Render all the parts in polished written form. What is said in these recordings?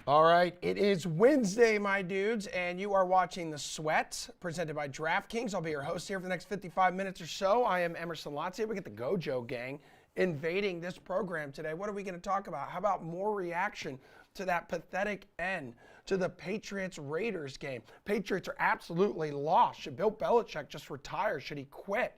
All right, it is Wednesday, my dudes, and you are watching The Sweat, presented by DraftKings. I'll be your host here for the next 55 minutes or so. I am Emerson Lotze. We get the Gojo gang invading this program today. What are we going to talk about? How about more reaction to that pathetic end to the Patriots-Raiders game? Patriots are absolutely lost. Should Bill Belichick just retire? Should he quit?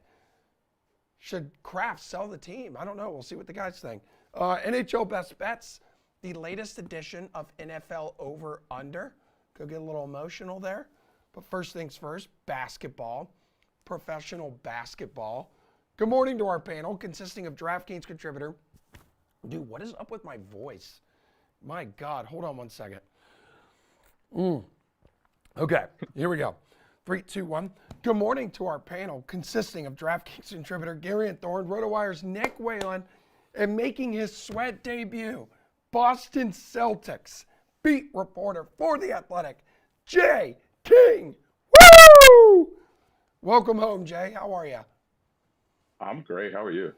Should Kraft sell the team? I don't know. We'll see what the guys think. NHL Best Bets. The latest edition of NFL Over Under. Could get a little emotional there. But first things first, basketball, professional basketball. Good morning to our panel consisting of DraftKings contributor. Dude, what is up with my voice? My God, hold on one second. Okay, here we go. 3, 2, 1. Good morning to our panel consisting of DraftKings contributor Gary and Thorne, RotoWire's Nick Whalen, and making his sweat debut, Boston Celtics beat reporter for The Athletic, Jay King. Woo! Welcome home, Jay. How are you? I'm great. How are you?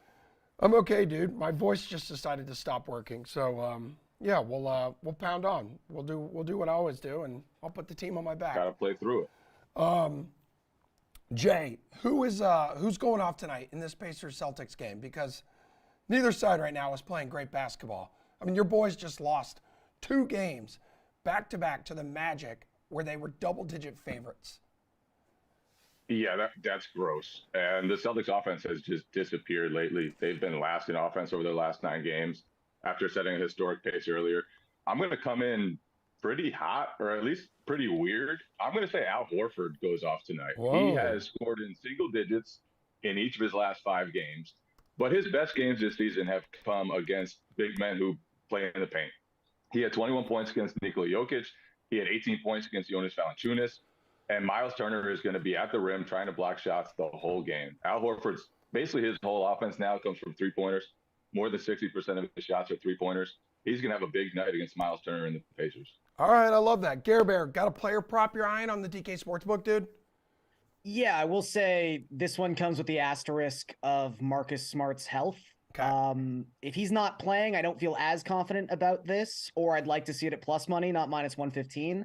I'm okay, dude. My voice just decided to stop working, so yeah, we'll pound on. We'll do what I always do, and I'll put the team on my back. Gotta play through it. Jay, who's going off tonight in this Pacers-Celtics game? Because neither side right now is playing great basketball. I mean, your boys just lost 2 games back-to-back to the Magic where they were double-digit favorites. Yeah, that's gross. And the Celtics offense has just disappeared lately. They've been last in offense over their last 9 games after setting a historic pace earlier. I'm going to come in pretty hot, or at least pretty weird. I'm going to say Al Horford goes off tonight. Whoa. He has scored in single digits in each of his last 5 games. But his best games this season have come against big men who play in the paint. He had 21 points against Nikola Jokic. He had 18 points against Jonas Valanciunas. And Miles Turner is going to be at the rim trying to block shots the whole game. Al Horford's basically his whole offense now comes from three-pointers. More than 60% of his shots are three-pointers. He's going to have a big night against Miles Turner and the Pacers. All right, I love that. Gare Bear, got a player prop you're eyeing on the DK Sportsbook, dude? Yeah, I will say this one comes with the asterisk of Marcus Smart's health. Okay. If he's not playing, I don't feel as confident about this, or I'd like to see it at plus money, not minus 115.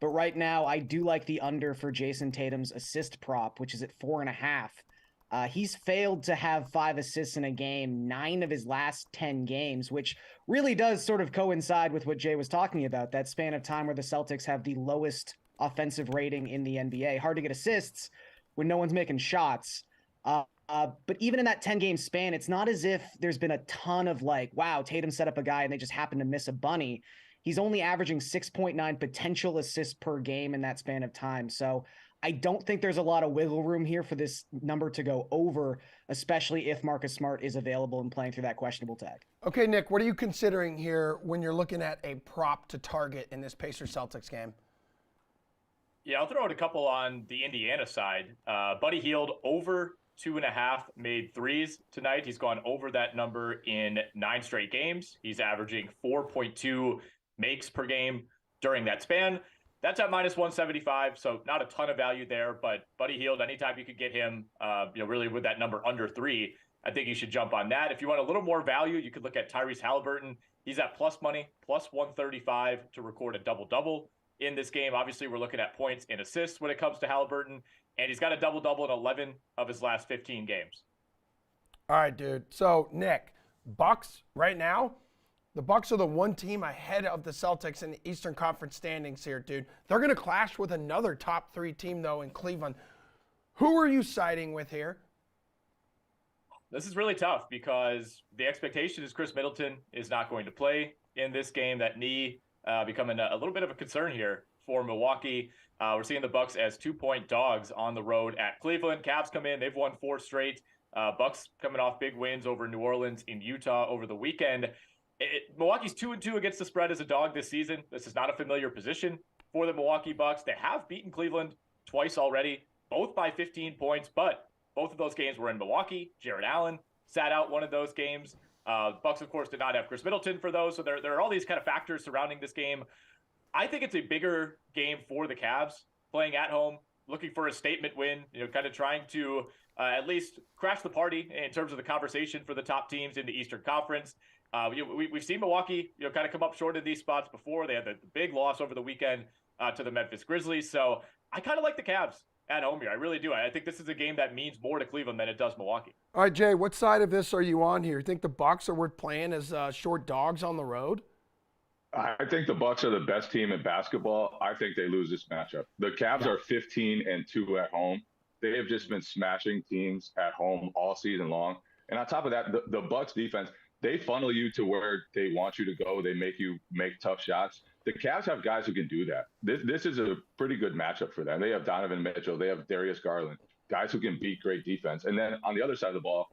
But right now, I do like the under for Jason Tatum's assist prop, which is at 4.5. He's failed to have 5 assists in a game, 9 of his last 10 games, which really does sort of coincide with what Jay was talking about, that span of time where the Celtics have the lowest offensive rating in the NBA. Hard to get assists when no one's making shots. But even in that 10-game span, it's not as if there's been a ton of like, wow, Tatum set up a guy and they just happened to miss a bunny. He's only averaging 6.9 potential assists per game in that span of time. So I don't think there's a lot of wiggle room here for this number to go over, especially if Marcus Smart is available and playing through that questionable tag. Okay, Nick, what are you considering here when you're looking at a prop to target in this Pacers-Celtics game? Yeah, I'll throw out a couple on the Indiana side. Buddy Hield over 2.5 made threes tonight. He's gone over that number in 9 straight games. He's averaging 4.2 makes per game during that span. That's at minus 175, so not a ton of value there. But Buddy Hield, anytime you could get him, really with that number under 3, I think you should jump on that. If you want a little more value, you could look at Tyrese Halliburton. He's at plus money, plus 135 to record a double-double in this game. Obviously, we're looking at points and assists when it comes to Halliburton, and he's got a double-double in 11 of his last 15 games. All right, dude. So, Nick, Bucks right now, the Bucks are the one team ahead of the Celtics in the Eastern Conference standings here, dude. They're going to clash with another top 3 team, though, in Cleveland. Who are you siding with here? This is really tough because the expectation is Chris Middleton is not going to play in this game. That knee becoming a little bit of a concern here for Milwaukee. We're seeing the Bucks as 2-point dogs on the road at Cleveland. Cavs come in. They've won 4 straight. Bucks coming off big wins over New Orleans in Utah over the weekend. Milwaukee's 2-2 against the spread as a dog this season. This is not a familiar position for the Milwaukee Bucks. They have beaten Cleveland twice already, both by 15 points, but both of those games were in Milwaukee. Jared Allen sat out one of those games. Bucks, of course, did not have Chris Middleton for those, so there are all these kind of factors surrounding this game. I think it's a bigger game for the Cavs playing at home, looking for a statement win, kind of trying to at least crash the party in terms of the conversation for the top teams in the Eastern Conference. We've seen Milwaukee, kind of come up short in these spots before. They had the big loss over the weekend to the Memphis Grizzlies. So I kind of like the Cavs at home here. I really do. I think this is a game that means more to Cleveland than it does Milwaukee. All right, Jay, what side of this are you on here? You think the Bucks are worth playing as short dogs on the road? I think the Bucks are the best team in basketball. I think they lose this matchup. The Cavs are 15-2 at home. They have just been smashing teams at home all season long. And on top of that, the Bucks defense, they funnel you to where they want you to go. They make you make tough shots. The Cavs have guys who can do that. This is a pretty good matchup for them. They have Donovan Mitchell. They have Darius Garland, guys who can beat great defense. And then on the other side of the ball,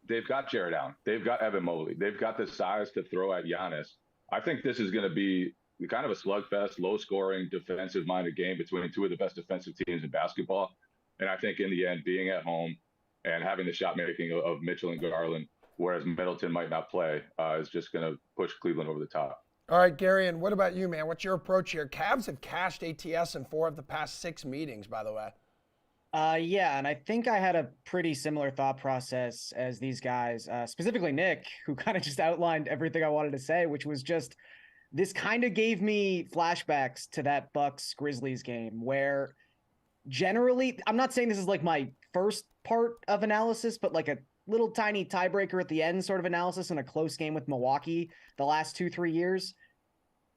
they've got Jared Allen. They've got Evan Mobley. They've got the size to throw at Giannis. I think this is going to be kind of a slugfest, low-scoring, defensive-minded game between two of the best defensive teams in basketball. And I think in the end, being at home and having the shot-making of Mitchell and Garland, whereas Middleton might not play, is just going to push Cleveland over the top. All right, Gary, and what about you, man? What's your approach here? Cavs have cashed ATS in 4 of the past 6 meetings, by the way. Yeah, and I think I had a pretty similar thought process as these guys, specifically Nick, who kind of just outlined everything I wanted to say, which was just this kind of gave me flashbacks to that Bucks Grizzlies game where generally, I'm not saying this is like my first part of analysis, but like a little tiny tiebreaker at the end sort of analysis in a close game with Milwaukee the last 2-3 years.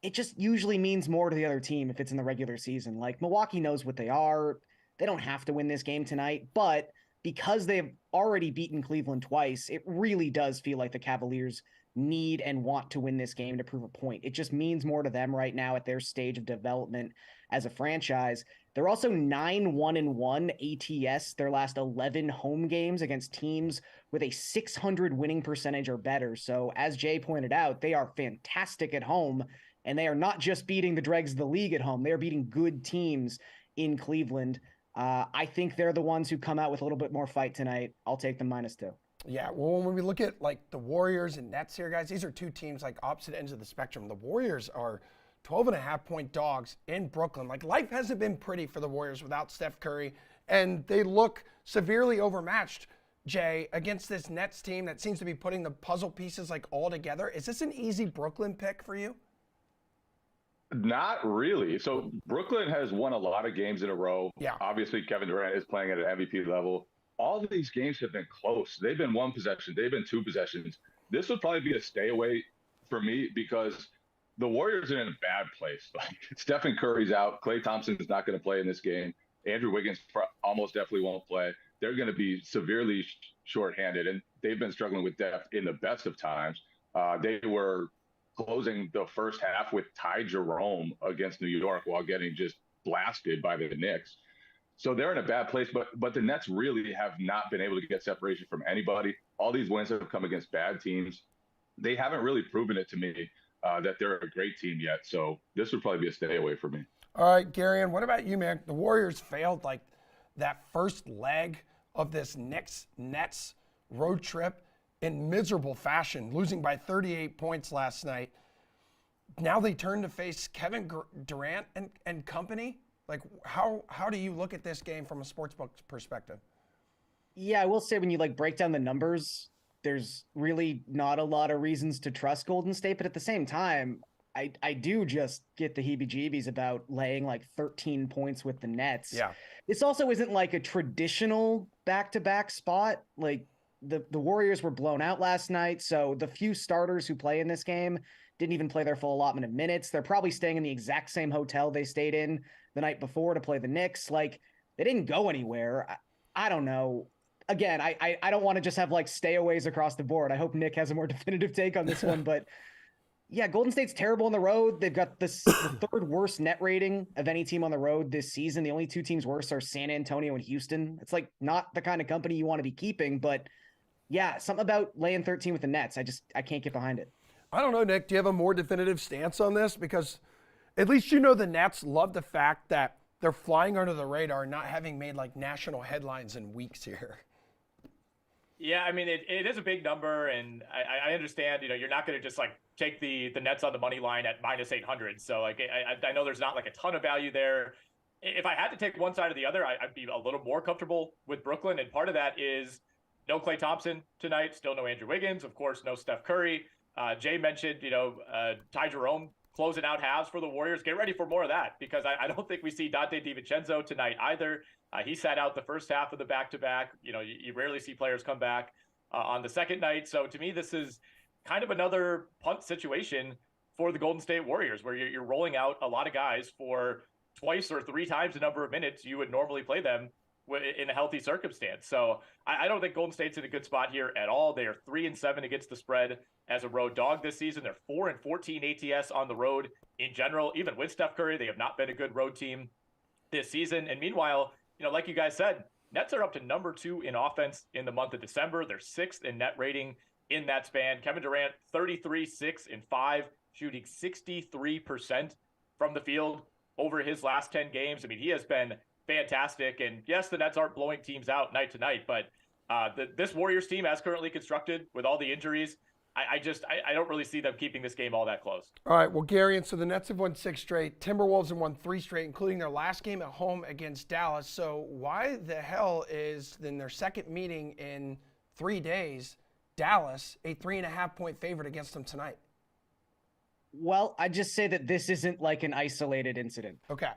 It just usually means more to the other team if it's in the regular season. Like Milwaukee knows what they are. They don't have to win this game tonight, but because they've already beaten Cleveland twice, it really does feel like the Cavaliers need and want to win this game to prove a point. It just means more to them right now at their stage of development as a franchise. They're also 9-1-1 ATS their last 11 home games against teams with a 600 winning percentage or better. So as Jay pointed out, they are fantastic at home, and they are not just beating the dregs of the league at home. They are beating good teams in Cleveland. I think they're the ones who come out with a little bit more fight tonight. I'll take them -2. Yeah, well, when we look at like the Warriors and Nets here, guys, these are two teams like opposite ends of the spectrum. The Warriors are 12.5-point dogs in Brooklyn. Like life hasn't been pretty for the Warriors without Steph Curry, and they look severely overmatched, Jay, against this Nets team that seems to be putting the puzzle pieces like all together. Is this an easy Brooklyn pick for you? Not really. So Brooklyn has won a lot of games in a row. Yeah. Obviously, Kevin Durant is playing at an MVP level. All of these games have been close. They've been 1 possession. They've been 2 possessions. This would probably be a stay away for me because the Warriors are in a bad place. Like Stephen Curry's out. Klay Thompson is not going to play in this game. Andrew Wiggins almost definitely won't play. They're going to be severely shorthanded, and they've been struggling with depth in the best of times. They were closing the first half with Ty Jerome against New York while getting just blasted by the Knicks. So they're in a bad place, but the Nets really have not been able to get separation from anybody. All these wins have come against bad teams. They haven't really proven it to me that they're a great team yet. So this would probably be a stay away for me. All right, Gary, and what about you, man? The Warriors failed like that first leg of this Nets road trip in miserable fashion, losing by 38 points last night. Now they turn to face Kevin Durant and company. Like, how do you look at this game from a sportsbook perspective? Yeah, I will say when you like break down the numbers, there's really not a lot of reasons to trust Golden State, but at the same time, I do just get the heebie-jeebies about laying like 13 points with the Nets. Yeah. This also isn't like a traditional back-to-back spot. Like the Warriors were blown out last night, so the few starters who play in this game didn't even play their full allotment of minutes. They're probably staying in the exact same hotel they stayed in the night before to play the Knicks. Like they didn't go anywhere. I don't know. Again, I don't want to just have like stayaways across the board. I hope Nick has a more definitive take on this one, but yeah, Golden State's terrible on the road. They've got the 3rd worst net rating of any team on the road this season. The only 2 teams worse are San Antonio and Houston. It's like not the kind of company you want to be keeping, but yeah, something about laying 13 with the Nets. I can't get behind it. I don't know, Nick. Do you have a more definitive stance on this? Because at least you know the Nets love the fact that they're flying under the radar, not having made like national headlines in weeks here. Yeah, I mean, it is a big number, and I understand, you're not going to just like take the Nets on the money line at -800. So like, I know there's not like a ton of value there. If I had to take one side or the other, I'd be a little more comfortable with Brooklyn. And part of that is no Klay Thompson tonight, still no Andrew Wiggins, of course, no Steph Curry. Jay mentioned, Ty Jerome closing out halves for the Warriors. Get ready for more of that, because I don't think we see Dante DiVincenzo tonight either. He sat out the first half of the back-to-back. You rarely see players come back on the second night. So to me, this is kind of another punt situation for the Golden State Warriors, where you're rolling out a lot of guys for twice or three times the number of minutes you would normally play them in a healthy circumstance. So I don't think Golden State's in a good spot here at all. They are 3-7 against the spread as a road dog this season. They're 4-14 ATS on the road in general. Even with Steph Curry, they have not been a good road team this season. And meanwhile, like you guys said, Nets are up to number 2 in offense in the month of December. They're 6th in net rating in that span. Kevin Durant, 33, 6, and 5, shooting 63% from the field over his last 10 games. I mean, he has been fantastic. And yes, the Nets aren't blowing teams out night to night, but this Warriors team, as currently constructed with all the injuries, I don't really see them keeping this game all that close. All right, well, Gary, and so the Nets have won 6 straight. Timberwolves have won 3 straight, including their last game at home against Dallas. So why the hell is, in their second meeting in 3 days, Dallas a 3.5-point favorite against them tonight? Well, I just say that this isn't like an isolated incident. Okay.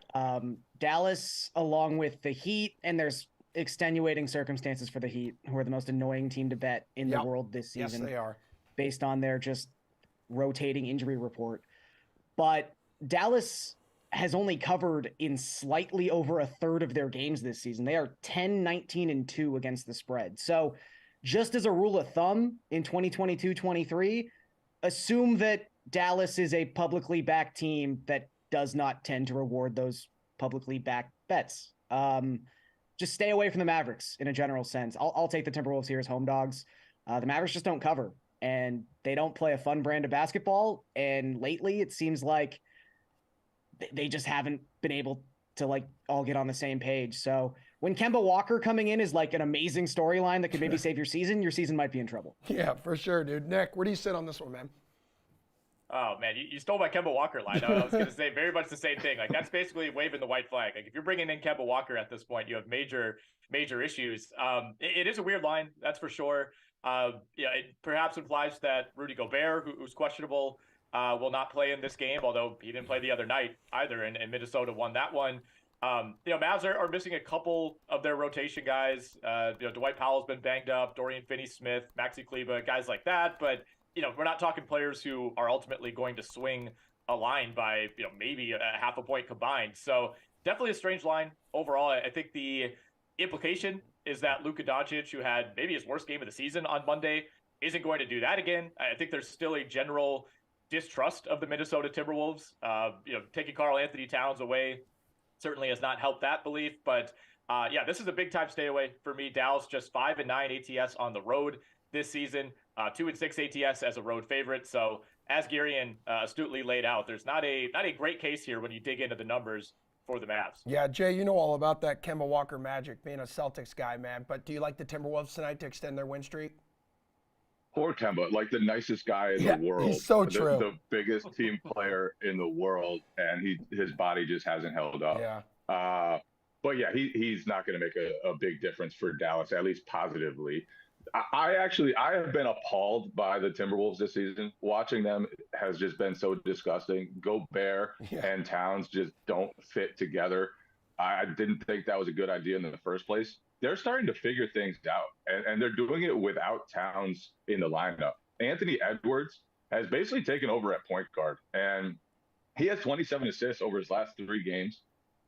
Dallas, along with the Heat, and there's extenuating circumstances for the Heat, who are the most annoying team to bet in the world this season. Yes, they are. Based on their just rotating injury report. But Dallas has only covered in slightly over a third of their games this season. They are 10-19-2 against the spread. So just as a rule of thumb in 2022-23, assume that Dallas is a publicly backed team that does not tend to reward those publicly backed bets. Just stay away from the Mavericks in a general sense. I'll take the Timberwolves here as home dogs. The Mavericks just don't cover, and they don't play a fun brand of basketball. And lately it seems like they just haven't been able to all get on the same page. So when Kemba Walker coming in is like an amazing storyline that could maybe save your season might be in trouble. Yeah, for sure, dude. Nick, where do you sit on this one, man? Oh, man, you stole my Kemba Walker line. I was going to say very much the same thing. That's basically waving the white flag. If you're bringing in Kemba Walker at this point, you have major issues. It is a weird line, that's for sure. It perhaps implies that Rudy Gobert, who's questionable, will not play in this game, although he didn't play the other night either, and Minnesota won that one. Mavs are missing a couple of their rotation guys. Dwight Powell's been banged up, Dorian Finney-Smith, Maxi Kleber, guys like that, but we're not talking players who are ultimately going to swing a line by, maybe a half a point combined. So definitely a strange line overall. I think the implication is that Luka Doncic, who had maybe his worst game of the season on Monday, isn't going to do that again. I think there's still a general distrust of the Minnesota Timberwolves. Taking Karl Anthony Towns away certainly has not helped that belief. But this is a big time stay away for me. Dallas just 5-9 ATS on the road this season. 2-6 ATS as a road favorite. So as Garion astutely laid out, there's not a great case here when you dig into the numbers for the Mavs. Yeah, Jay, you know all about that Kemba Walker magic, being a Celtics guy, man. But do you like the Timberwolves tonight to extend their win streak? Poor Kemba, the nicest guy in the world. He's so true. The biggest team player in the world, and his body just hasn't held up. Yeah. But yeah, he's not going to make a big difference for Dallas, at least positively. I have been appalled by the Timberwolves this season. Watching them has just been so disgusting. Gobert and Towns just don't fit together. I didn't think that was a good idea in the first place. They're starting to figure things out, and they're doing it without Towns in the lineup. Anthony Edwards has basically taken over at point guard, and he has 27 assists over his last 3 games.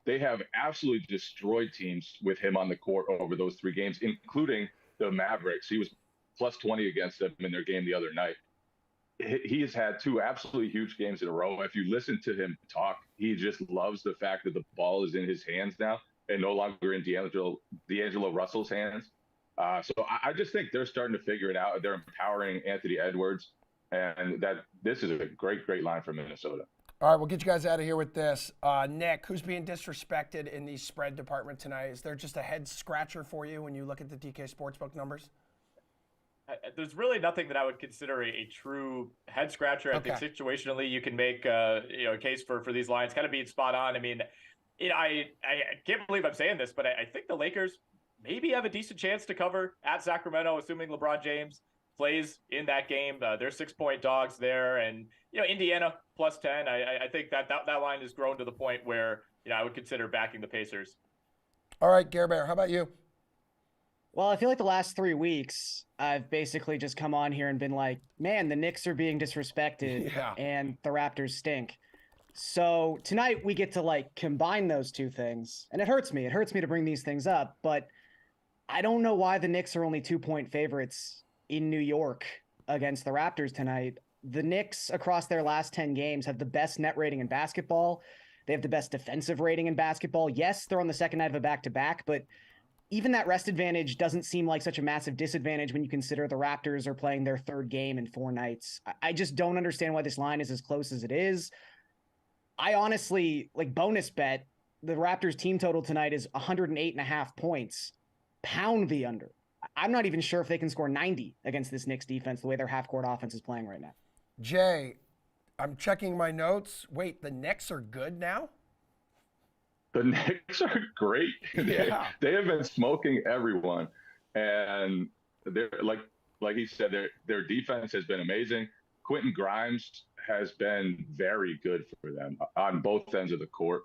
They have absolutely destroyed teams with him on the court over those 3 games, including the Mavericks. He was plus 20 against them in their game the other night. He has had 2 absolutely huge games in a row. If you listen to him talk, he just loves the fact that the ball is in his hands now and no longer in D'Angelo Russell's hands. So I just think they're starting to figure it out. They're empowering Anthony Edwards, and that this is a great line for Minnesota. All right, we'll get you guys out of here with this. Nick, who's being disrespected in the spread department tonight? Is there just a head scratcher for you when you look at the DK Sportsbook numbers? There's really nothing that I would consider a true head scratcher. I think situationally you can make a case for these lines kind of being spot on. I mean, I can't believe I'm saying this, but I think the Lakers maybe have a decent chance to cover at Sacramento, assuming LeBron James plays in that game. They're 6-point dogs there, and Indiana +10. I think that line has grown to the point where I would consider backing the Pacers. All right, Gare Bear, how about you? Well, I feel like the last 3 weeks, I've basically just come on here and been like, man, the Knicks are being disrespected and the Raptors stink. So tonight we get to combine those two things. And it hurts me. It hurts me to bring these things up, but I don't know why the Knicks are only 2-point favorites in New York against the Raptors tonight. The Knicks across their last 10 games have the best net rating in basketball. They have the best defensive rating in basketball. Yes, they're on the second night of a back-to-back, but even that rest advantage doesn't seem like such a massive disadvantage when you consider the Raptors are playing their third game in 4 nights. I just don't understand why this line is as close as it is. I honestly, bonus bet, the Raptors team total tonight is 108.5 points. Pound the under. I'm not even sure if they can score 90 against this Knicks defense the way their half-court offense is playing right now. Jay, I'm checking my notes. Wait, the Knicks are good now? The Knicks are great. Yeah. They have been smoking everyone, and they're like he said, their defense has been amazing. Quentin Grimes has been very good for them on both ends of the court.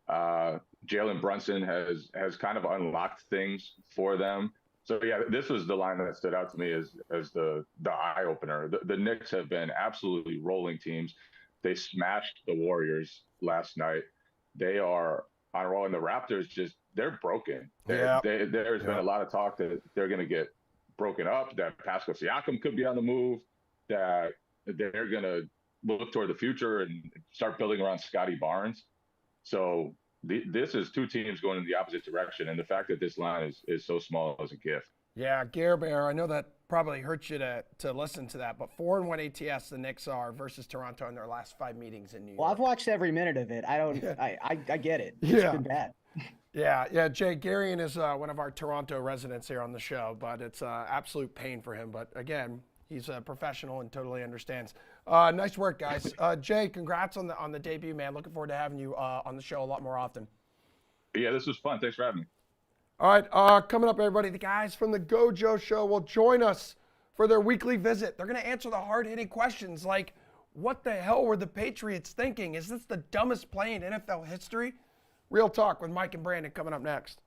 Jalen Brunson has kind of unlocked things for them. So yeah, this was the line that stood out to me as the eye opener. The Knicks have been absolutely rolling teams. They smashed the Warriors last night. They are on a roll, and the Raptors they're broken. There's been a lot of talk that they're going to get broken up, that Pascal Siakam could be on the move, that they're going to look toward the future and start building around Scotty Barnes. So this is two teams going in the opposite direction, and the fact that this line is so small is a gift. Yeah, Gare Bear, I know that probably hurts you to listen to that, but 4-1 ATS the Knicks are versus Toronto in their last 5 meetings in New York. Well, I've watched every minute of it. I get it. It's been bad. Yeah. Jay Garion is one of our Toronto residents here on the show, but it's absolute pain for him. But again, he's a professional and totally understands. Nice work, guys. Jay, congrats on the debut, man. Looking forward to having you on the show a lot more often. Yeah, this was fun. Thanks for having me. All right, coming up, everybody, the guys from the Gojo Show will join us for their weekly visit. They're going to answer the hard-hitting questions like, what the hell were the Patriots thinking? Is this the dumbest play in NFL history? Real talk with Mike and Brandon coming up next.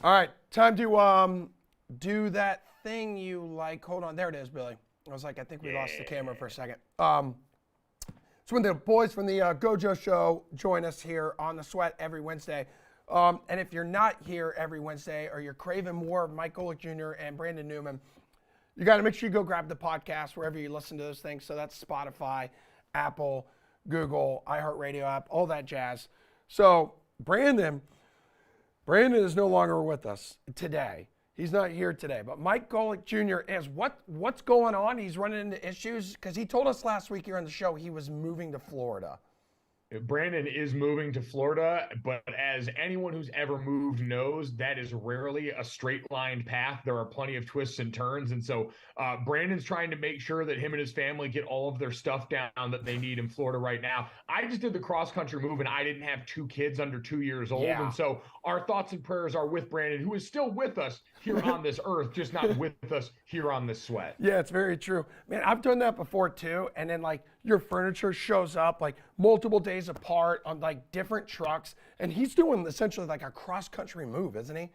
All right, time to do that thing you like. Hold on, there it is, Billy. I was like, I think we lost the camera for a second. It's when the boys from the Gojo Show join us here on The Sweat every Wednesday. And if you're not here every Wednesday or you're craving more of Mike Golick Jr. and Brandon Newman, you got to make sure you go grab the podcast wherever you listen to those things. So that's Spotify, Apple, Google, iHeartRadio app, all that jazz. So Brandon is no longer with us today. He's not here today. But Mike Golick Jr. is. What's going on? He's running into issues because he told us last week here on the show he was moving to Florida. Brandon is moving to Florida, but as anyone who's ever moved knows, that is rarely a straight-lined path. There are plenty of twists and turns, and so Brandon's trying to make sure that him and his family get all of their stuff down that they need in Florida right now. I just did the cross-country move, and I didn't have 2 kids under 2 years old, and so our thoughts and prayers are with Brandon, who is still with us here on this earth, just not with us here on this sweat. Yeah, it's very true. Man, I've done that before too, and then like your furniture shows up like multiple days apart on like different trucks, and he's doing essentially like a cross-country move, isn't he?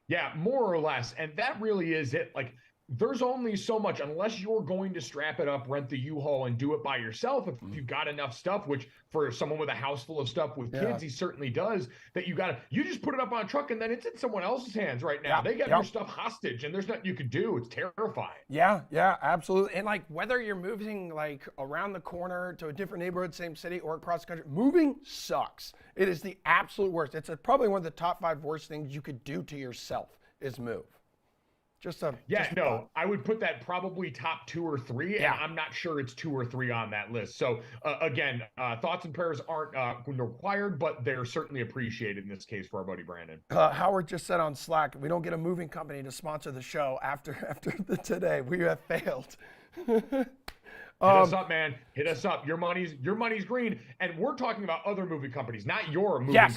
Yeah, more or less. And that really is it. Like, there's only so much, unless you're going to strap it up, rent the U-Haul, and do it by yourself. If you've got enough stuff, which for someone with a house full of stuff with kids, he certainly does, that you just put it up on a truck and then it's in someone else's hands right now. They got your stuff hostage and there's nothing you can do. It's terrifying. Yeah, absolutely. And like whether you're moving like around the corner to a different neighborhood, same city, or across the country, moving sucks. It is the absolute worst. It's probably one of the top 5 worst things you could do to yourself is move. I would put that probably top 2 or 3, and I'm not sure it's 2 or 3 on that list. So again, thoughts and prayers aren't required, but they're certainly appreciated in this case for our buddy Brandon. Howard just said on Slack, we don't get a moving company to sponsor the show after today. We have failed. Hit us up, man. Hit us up. Your money's green, and we're talking about other moving companies, not your moving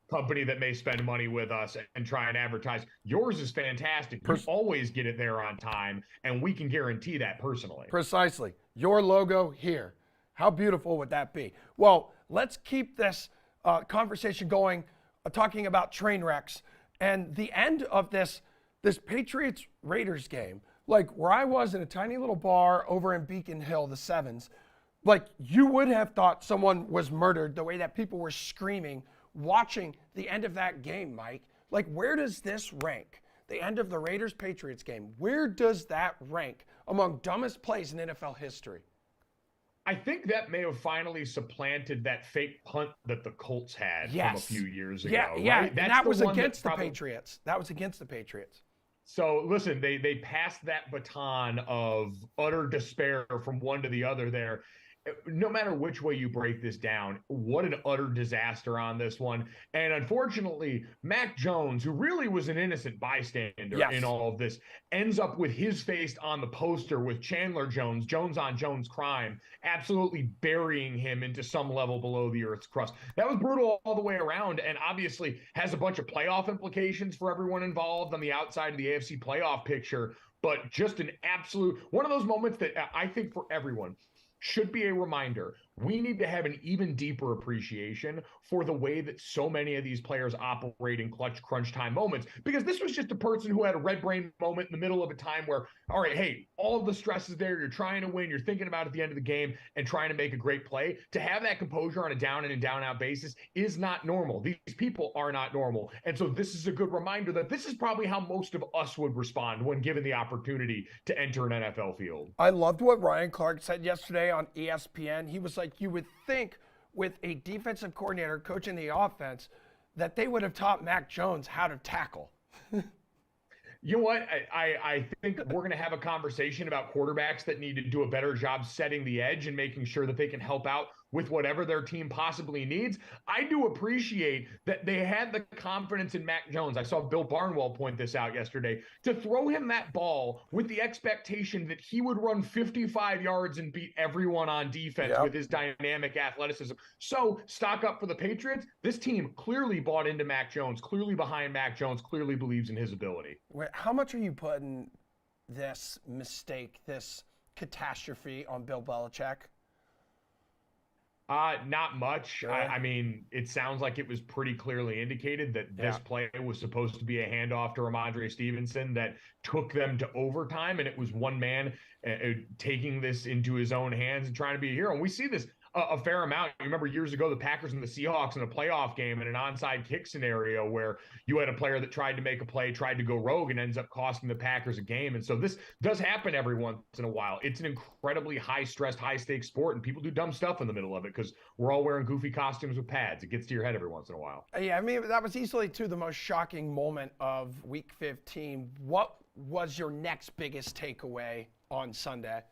company that may spend money with us and try and advertise. Yours is fantastic. You always get it there on time, and we can guarantee that personally. Precisely. Your logo here. How beautiful would that be? Well, let's keep this conversation going, talking about train wrecks. And the end of this Patriots-Raiders game, like where I was in a tiny little bar over in Beacon Hill, the Sevens, like you would have thought someone was murdered the way that people were screaming watching the end of that game, Mike. Like, where does this rank? The end of the Raiders-Patriots game. Where does that rank among dumbest plays in NFL history? I think that may have finally supplanted that fake punt that the Colts had from a few years ago. Yeah, right? and that was against the Patriots. That was against the Patriots. So listen, they passed that baton of utter despair from one to the other there. No matter which way you break this down, what an utter disaster on this one. And unfortunately, Mac Jones, who really was an innocent bystander in all of this, ends up with his face on the poster with Chandler Jones on Jones crime, absolutely burying him into some level below the earth's crust. That was brutal all the way around, and obviously has a bunch of playoff implications for everyone involved on the outside of the AFC playoff picture. But just an absolute one of those moments that I think for everyone should be a reminder. We need to have an even deeper appreciation for the way that so many of these players operate in clutch crunch time moments, because this was just a person who had a red brain moment in the middle of a time where, all right, hey, all of the stress is there. You're trying to win. You're thinking about it at the end of the game and trying to make a great play. To have that composure on a down in and down out basis is not normal. These people are not normal. And so this is a good reminder that this is probably how most of us would respond when given the opportunity to enter an NFL field. I loved what Ryan Clark said yesterday on ESPN. He was like, you would think with a defensive coordinator coaching the offense that they would have taught Mac Jones how to tackle. You know what? I think we're going to have a conversation about quarterbacks that need to do a better job setting the edge and making sure that they can help out with whatever their team possibly needs. I do appreciate that they had the confidence in Mac Jones. I saw Bill Barnwell point this out yesterday, to throw him that ball with the expectation that he would run 55 yards and beat everyone on defense with his dynamic athleticism. So stock up for the Patriots. This team clearly bought into Mac Jones, clearly behind Mac Jones, clearly believes in his ability. How much are you putting this mistake, this catastrophe on Bill Belichick? Not much. I mean, it sounds like it was pretty clearly indicated that this play was supposed to be a handoff to Ramondre Stevenson that took them to overtime, and it was one man taking this into his own hands and trying to be a hero. And we see this a fair amount. You remember years ago, the Packers and the Seahawks in a playoff game in an onside kick scenario where you had a player that tried to make a play, tried to go rogue, and ends up costing the Packers a game. And so this does happen every once in a while. It's an incredibly high-stressed, high-stakes sport, and people do dumb stuff in the middle of it because we're all wearing goofy costumes with pads. It gets to your head every once in a while. Yeah, I mean, that was easily, too, the most shocking moment of Week 15. What was your next biggest takeaway on Sunday?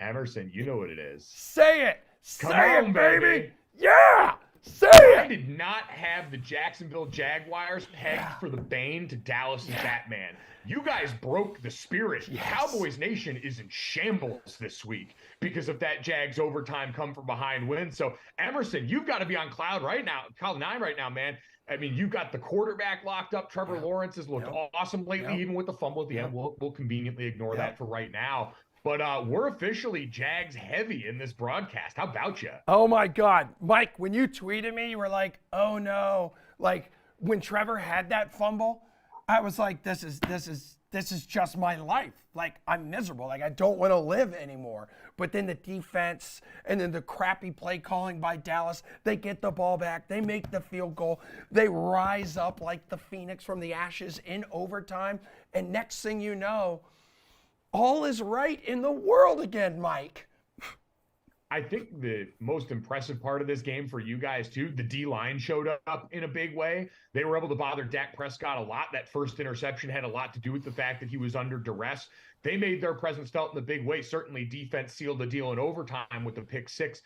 Emerson, you know what it is. Say it! Come Say on, it, baby! baby. Yeah! Say I it! did not have the Jacksonville Jaguars pegged for the Bane to Dallas's Batman. You guys broke the spirit. Yes. Cowboys Nation is in shambles this week because of that Jags overtime come from behind win. So, Emerson, you've got to be on cloud nine right now, man. I mean, you've got the quarterback locked up. Trevor Lawrence has looked awesome lately, even with the fumble at the end. We'll conveniently ignore that for right now. But we're officially Jags heavy in this broadcast. How about you? Oh my God, Mike! When you tweeted me, you were like, "Oh no!" Like when Trevor had that fumble, I was like, "This is just my life. Like I'm miserable. Like I don't want to live anymore." But then the defense and then the crappy play calling by Dallas, they get the ball back, they make the field goal, they rise up like the phoenix from the ashes in overtime, and next thing you know, all is right in the world again, Mike. I think the most impressive part of this game for you guys, too, the D-line showed up in a big way. They were able to bother Dak Prescott a lot. That first interception had a lot to do with the fact that he was under duress. They made their presence felt in the big way. Certainly defense sealed the deal in overtime with the pick six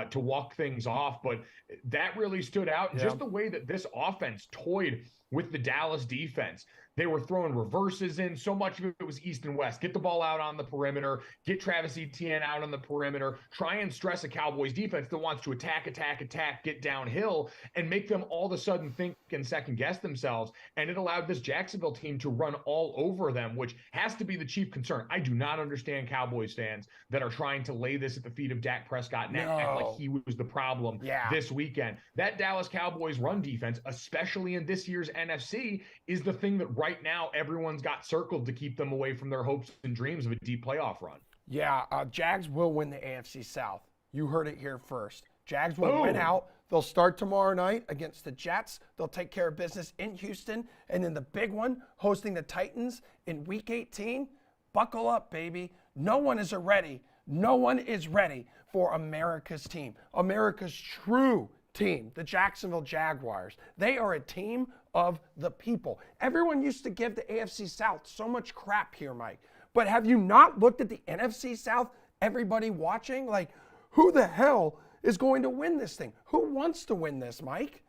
to walk things off. But that really stood out. Just the way that this offense toyed with the Dallas defense. They were throwing reverses in. So much of it was east and west. Get the ball out on the perimeter. Get Travis Etienne out on the perimeter. Try and stress a Cowboys defense that wants to attack, get downhill, and make them all of a sudden think and second guess themselves. And it allowed this Jacksonville team to run all over them, which has to be the chief concern. I do not understand Cowboys fans that are trying to lay this at the feet of Dak Prescott and act like he was the problem this weekend. That Dallas Cowboys run defense, especially in this year's NFC, is the thing that right now everyone's got circled to keep them away from their hopes and dreams of a deep playoff run. Yeah, Jags will win the AFC South. You heard it here first. Jags will win out. They'll start tomorrow night against the Jets. They'll take care of business in Houston. And then the big one, hosting the Titans in Week 18. Buckle up, baby. No one is ready. No one is ready for America's team. America's true team, the Jacksonville Jaguars. They are a team of the people. Everyone used to give the AFC South so much crap here, Mike. But have you not looked at the NFC South? Everybody watching? Like, who the hell is going to win this thing? Who wants to win this, Mike?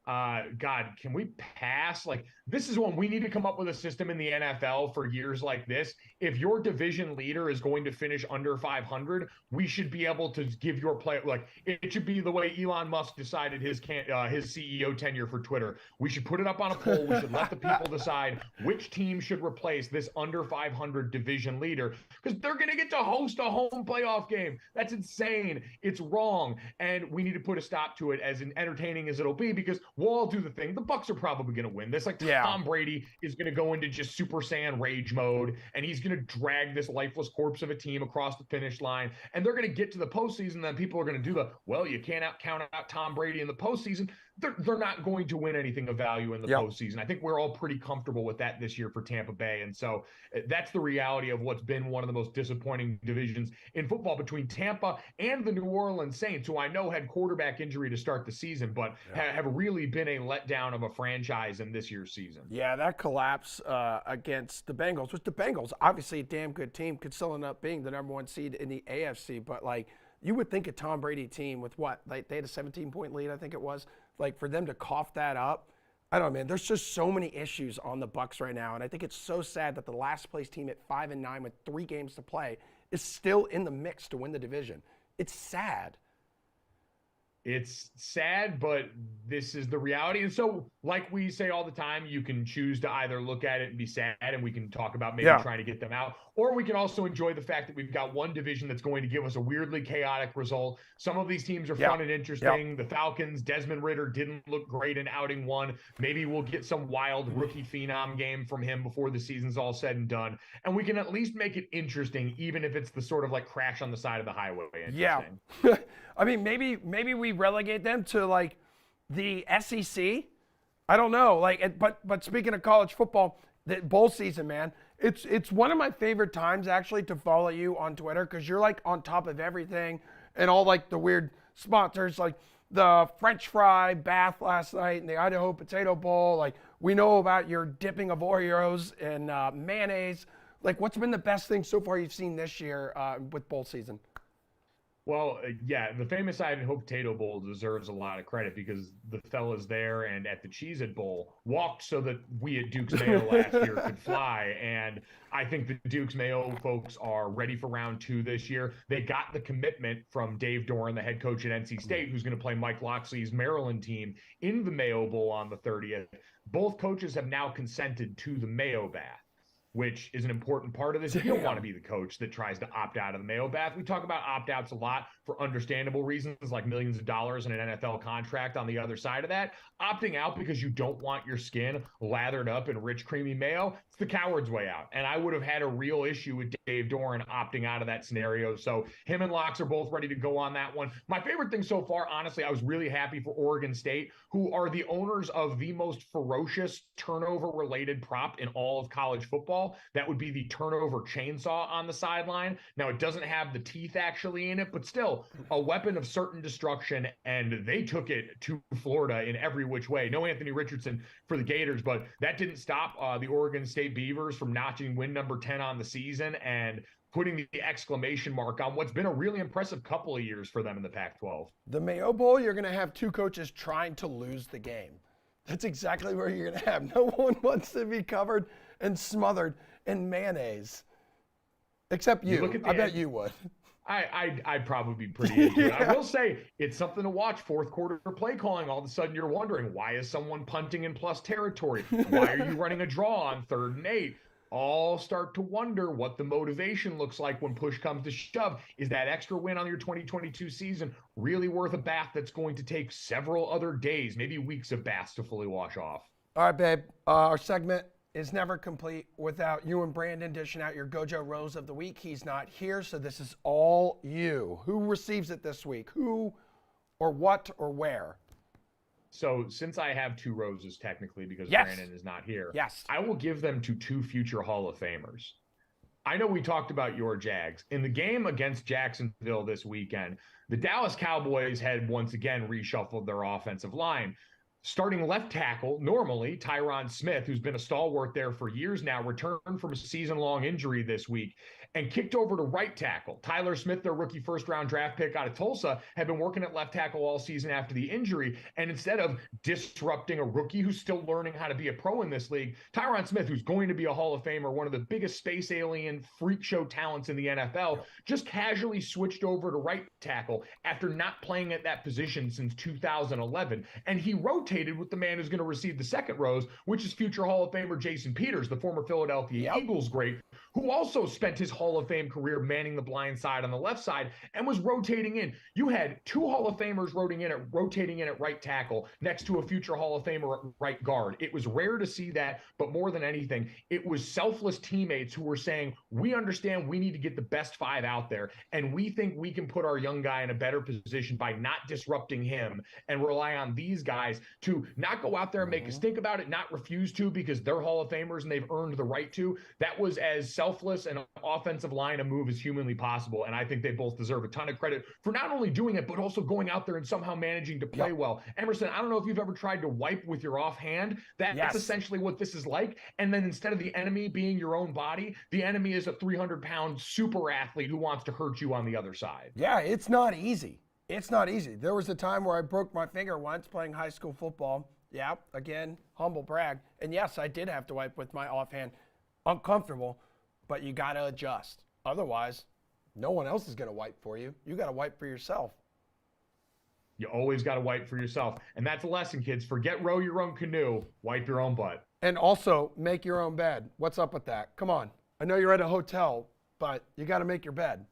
God, can we pass? Like, this is one we need to come up with a system in the NFL for years like this. If your division leader is going to finish under 500, we should be able to give your player, like, it should be the way Elon Musk decided his CEO tenure for Twitter. We should put it up on a poll. We should let the people decide which team should replace this under 500 division leader, because they're going to get to host a home playoff game. That's insane. It's wrong. And we need to put a stop to it, as entertaining as it'll be, because we'll all do the thing. The Bucs are probably going to win this. Like, Tom Brady is going to go into just Super Saiyan rage mode, and he's going to drag this lifeless corpse of a team across the finish line. And they're going to get to the postseason, and then people are going to do you can't count out Tom Brady in the postseason. They're not going to win anything of value in the postseason. I think we're all pretty comfortable with that this year for Tampa Bay. And so that's the reality of what's been one of the most disappointing divisions in football, between Tampa and the New Orleans Saints, who I know had quarterback injury to start the season, but have really been a letdown of a franchise in this year's season. Yeah, that collapse against the Bengals, which the Bengals, obviously a damn good team, could still end up being the number one seed in the AFC. But, like, you would think a Tom Brady team with what? Like, they had a 17-point lead, I think it was. Like, for them to cough that up, I don't know, man. There's just so many issues on the Bucs right now, and I think it's so sad that the last place team at 5-9 with 3 games to play is still in the mix to win the division. It's sad. It's sad, but this is the reality. And so, like we say all the time, you can choose to either look at it and be sad, and we can talk about maybe trying to get them out, Or we can also enjoy the fact that we've got one division that's going to give us a weirdly chaotic result. Some of these teams are fun and interesting. The Falcons, Desmond Ridder didn't look great in outing one. Maybe we'll get some wild rookie phenom game from him before the season's all said and done. And we can at least make it interesting, even if it's the sort of like crash on the side of the highway. Yeah. I mean, maybe we relegate them to like the SEC. I don't know. Like, but speaking of college football, the bowl season, man, it's one of my favorite times actually to follow you on Twitter because you're like on top of everything and all like the weird sponsors, like the French fry bath last night and the Idaho Potato Bowl. Like, we know about your dipping of Oreos and mayonnaise. Like, what's been the best thing so far you've seen this year with bowl season? Well, yeah, the famous Idaho Potato Bowl deserves a lot of credit because the fellas there and at the Cheez-It Bowl walked so that we at Duke's Mayo last year could fly. And I think the Duke's Mayo folks are ready for round 2 this year. They got the commitment from Dave Doran, the head coach at NC State, who's going to play Mike Locksley's Maryland team in the Mayo Bowl on the 30th. Both coaches have now consented to the Mayo bath, which is an important part of this. You don't want to be the coach that tries to opt out of the Mayo bath. We talk about opt-outs a lot for understandable reasons, like millions of dollars in an NFL contract on the other side of that. Opting out because you don't want your skin lathered up in rich, creamy mayo, it's the coward's way out. And I would have had a real issue with Dave Doran opting out of that scenario. So him and Locks are both ready to go on that one. My favorite thing so far, honestly, I was really happy for Oregon State, who are the owners of the most ferocious turnover-related prop in all of college football. That would be the turnover chainsaw on the sideline. Now, it doesn't have the teeth actually in it, but still a weapon of certain destruction, and they took it to Florida in every which way. No Anthony Richardson for the Gators, but that didn't stop the Oregon State Beavers from notching win number 10 on the season and putting the exclamation mark on what's been a really impressive couple of years for them in the Pac-12. The Mayo Bowl, you're going to have two coaches trying to lose the game. That's exactly where you're going to have. No one wants to be covered and smothered in mayonnaise. Except you. I bet you would. I'd probably be pretty into it. I will say it's something to watch. Fourth quarter play calling. All of a sudden you're wondering, why is someone punting in plus territory? Why are you running a draw on 3rd and 8? All start to wonder what the motivation looks like when push comes to shove. Is that extra win on your 2022 season really worth a bath that's going to take several other days, maybe weeks of baths to fully wash off? All right, babe. Our segment is never complete without you and Brandon dishing out your Gojo Rose of the week. He's not here, so this is all you. Who receives it this week? Who or what or where? So since I have 2 roses technically because Brandon is not here, I will give them to 2 future Hall of Famers. I know we talked about your Jags. In the game against Jacksonville this weekend, the Dallas Cowboys had once again reshuffled their offensive line. Starting left tackle, normally, Tyron Smith, who's been a stalwart there for years now, returned from a season-long injury this week and kicked over to right tackle. Tyler Smith, their rookie first-round draft pick out of Tulsa, had been working at left tackle all season after the injury. And instead of disrupting a rookie who's still learning how to be a pro in this league, Tyron Smith, who's going to be a Hall of Famer, one of the biggest space alien freak show talents in the NFL, just casually switched over to right tackle after not playing at that position since 2011. And he rotated with the man who's going to receive the second rose, which is future Hall of Famer Jason Peters, the former Philadelphia Eagles great, who also spent his Hall of Fame career manning the blind side on the left side and was rotating in. You had 2 Hall of Famers rotating in at right tackle next to a future Hall of Famer at right guard. It was rare to see that, but more than anything, it was selfless teammates who were saying, we understand we need to get the best 5 out there, and we think we can put our young guy in a better position by not disrupting him and rely on these guys to not go out there and make us think about it, not refuse to because they're Hall of Famers and they've earned the right to. That was as selfless and offensive line a move as humanly possible. And I think they both deserve a ton of credit for not only doing it, but also going out there and somehow managing to play well. Emerson, I don't know if you've ever tried to wipe with your offhand. That's essentially what this is like. And then instead of the enemy being your own body, the enemy is a 300-pound super athlete who wants to hurt you on the other side. Yeah, it's not easy. It's not easy. There was a time where I broke my finger once playing high school football. Yeah, again, humble brag. And yes, I did have to wipe with my offhand. Uncomfortable, but you got to adjust. Otherwise, no one else is going to wipe for you. You got to wipe for yourself. You always got to wipe for yourself. And that's a lesson, kids. Forget row your own canoe, wipe your own butt. And also make your own bed. What's up with that? Come on. I know you're at a hotel, but you got to make your bed.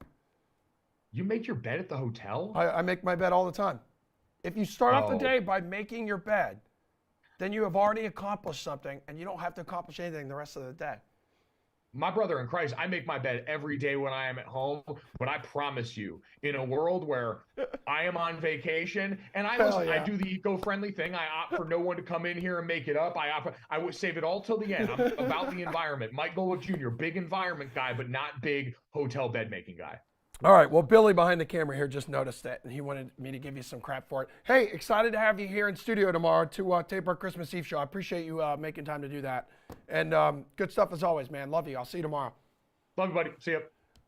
You make your bed at the hotel? I make my bed all the time. If you start off the Oh. day by making your bed, then you have already accomplished something, and you don't have to accomplish anything the rest of the day. My brother in Christ, I make my bed every day when I am at home, but I promise you, in a world where I am on vacation and Hell I yeah. do the eco-friendly thing. I opt for no one to come in here and make it up. I would save it all till the end. I'm about the environment. Mike Golick Jr., big environment guy, but not big hotel bed making guy. All right. Well, Billy behind the camera here just noticed that, and he wanted me to give you some crap for it. Hey, excited to have you here in studio tomorrow to tape our Christmas Eve show. I appreciate you making time to do that. And good stuff as always, man. Love you. I'll see you tomorrow. Love you, buddy. See ya.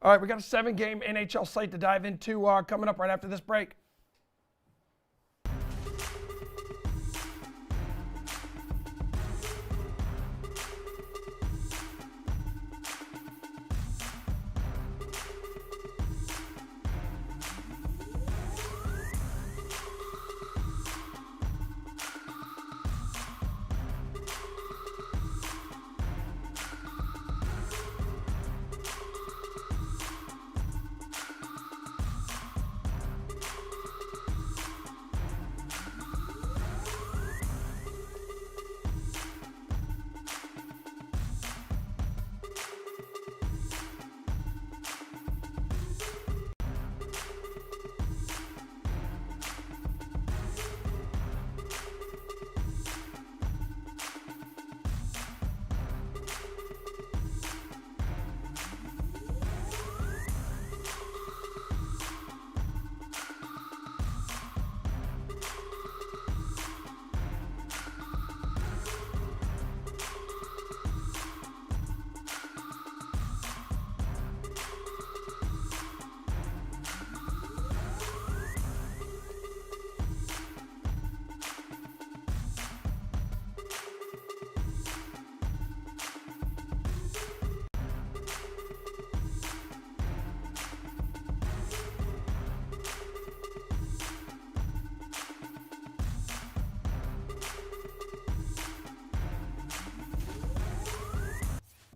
All right. We got a 7-game NHL slate to dive into coming up right after this break.